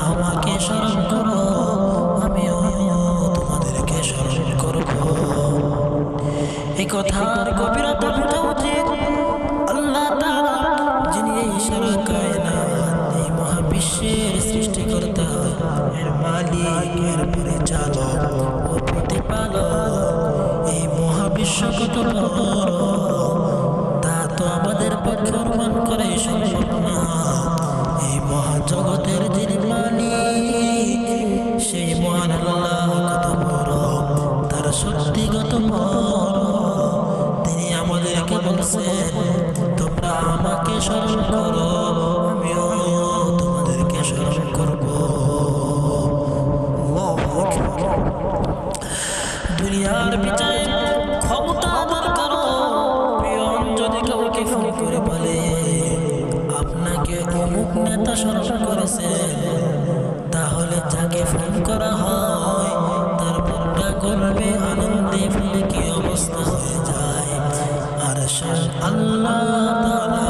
আমাকে স্মরণ করো, আমিও তোমাদেরকে স্মরণ করব। এই কথার গভীরতা বোঝা উচিত। আল্লাহ তাআলা যিনি এই সারা কায়নাত, এই মহাবিশ্বের সৃষ্টিকর্তা, এর মালিক, এর পরিচালক ও প্রতিপালক, এই মহাবিশ্ব কত বড় তা তো আমাদের পক্ষে অনুমান করে সম্ভব না। এই মহাজগতের যিনি মালিক, সেই মহান আল্লাহ কত বড়, তার শক্তি কত বড়। তিনি আমাদেরকে বলছেন, তোমরা আমাকে স্মরণ করো, আমিও তোমাদেরকে স্মরণ করব। দুনিয়ার বিচারে ক্ষমতা দরকার। পিয়ন যদি কাউকে ফোন করে বলে আপনাকে অমুক নেতা স্মরণ করেছে, তাহলে যাকে ফোন করা হয় তার মনটা গর্বে আনন্দে ফেলে কি অবস্থা হয়ে যায়। আর আল্লাহ তাআলা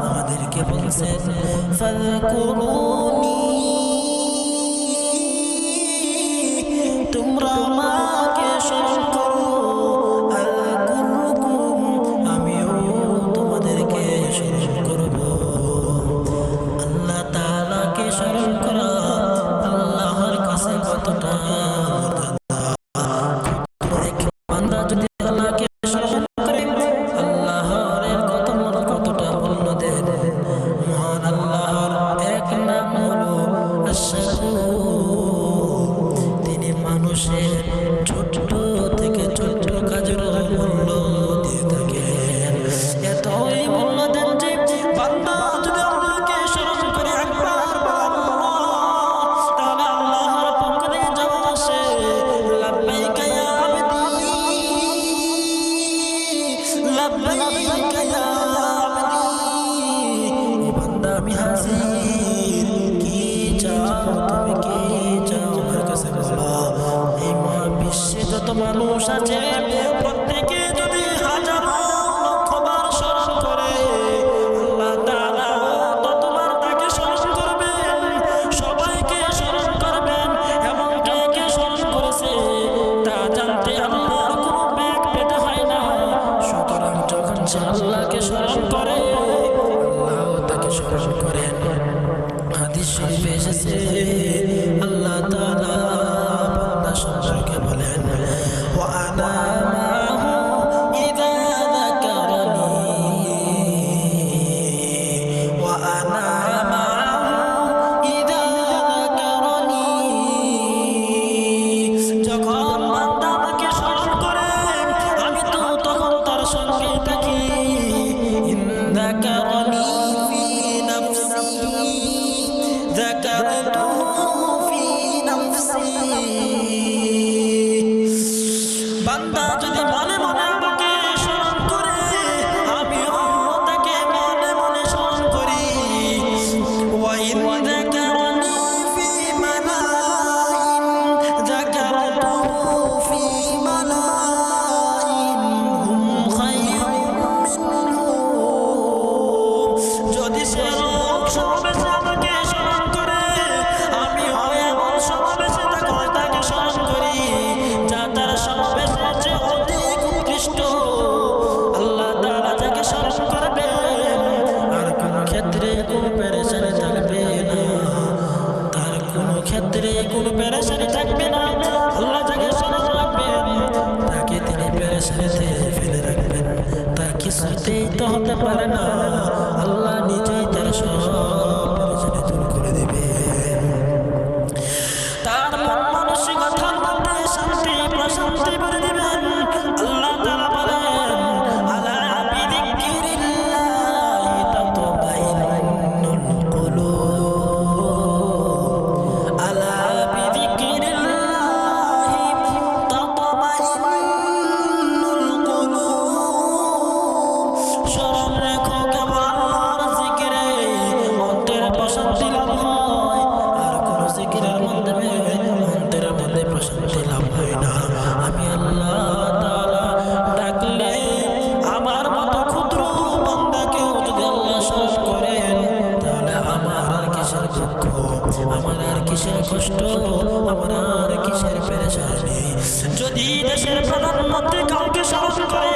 আমাদেরকে বলছেন, ফাযকুরুনি, তোমরা আমাকে স্মরণ করো, আযকুরকুম, আমিও তোমাদেরকে স্মরণ করব। আল্লাহ তাআলাকে স্মরণ করা আল্লাহর কাছে কতটা বান্দা যদি আল্লাহকে স্মরণ করে, আল্লাহর কতটা মূল্য দেন। মহান আল্লাহর এক নাম হলো আশ-শাকুর। তিনি মানুষের ছোট থেকে ছোট কাজের মূল্য দিয়ে থাকেন। এতই মূল্য দেন যে বান্দা যদি আল্লাহকে স্মরণ করে একবার তাহলে আল্লাহর পক্ষ থেকে জবাব আসে, লাব্বাইকা ইয়া আবদি, লাব্বাইকা ইয়া আবদি, ও বান্দা আমি হাজির, কি চাও তুমি, কি চাও আমার কাছে বলো। এই মহাবিশ্বে যত মানুষ আছে প্রত্যেকে যদি হাজারো লক্ষবার স্মরণ করে, আল্লাহ তাআলা ততবার তাকে স্মরণ করবেন, সবাইকে স্মরণ করবেন, এবং কে কে স্মরণ করেছে তা জানতে আল্লাহর কোনো ব্যাগ পেতে হয় না। সুতরাং যখন সে আল্লাহকে স্মরণ করে, আল্লাহও তাকে স্মরণ করেন। হাদিস শরীফে এসেছে, আল্লাহ তাআলা বান্দা সম্পর্কে বলেন, ওয়া আনা মাহু ইযা যাকারানি, ওয়া আনা মাহু ইযা যাকারানি। যখন বান্দা আমাকে স্মরণ করে, আমি তো তখন তার সঙ্গে থাকি। ইন যাকারানি ফি নাফসি যাকারতুহু ফি নাফসি। বান্দা যদি মনে মনে আমাকে স্মরণ করে, আমিও তাকে মনে মনে স্মরণ করি। ওয়া ইন যাকারানি ফি মালাইন যাকারতুহু ফি মালাইন হুম খায়রুম মিনহু। যদি সে লোক সমাবেশে আমাকে স্মরণ করে, আমিও এমন সমাবেশে তাকে স্মরণ করি যা তার সমাবেশের চেয়ে অধিক উৎকৃষ্ট। আল্লাহ তাআলা তাকে স্মরণ করবেন, আর কোন ক্ষেত্রে কোনো পেরেশানি থাকবে না, তার কোনো ক্ষেত্রে কোনো পেরেশানি থাকবে না। আল্লাহ যাকে স্মরণ রাখবেন তাকে তিনি পেরেশানিতে ফেলে রাখবেন, তা কিছুতেই তো হতে পারে না। আল্লাহ নিজেই তার সব পেরেশানি দূর করে দেবেন। তার মন মানসিকতার মধ্যে শান্তি প্রশান্তি ভরে দিবেন। আল্লাহ তাআলা বলেন, আলা বিযিকরিল্লাহি তাতমাইন্নুল কুলুব, আলা বিযিকরিল্লাহি তাতমাইন্নুল কুলুব। স্মরণ রেখো কেবল আল্লাহর আমার আর কিসের পেরেশানি। যদি দেশের প্রধানমন্ত্রী কাউকে স্মরণ করে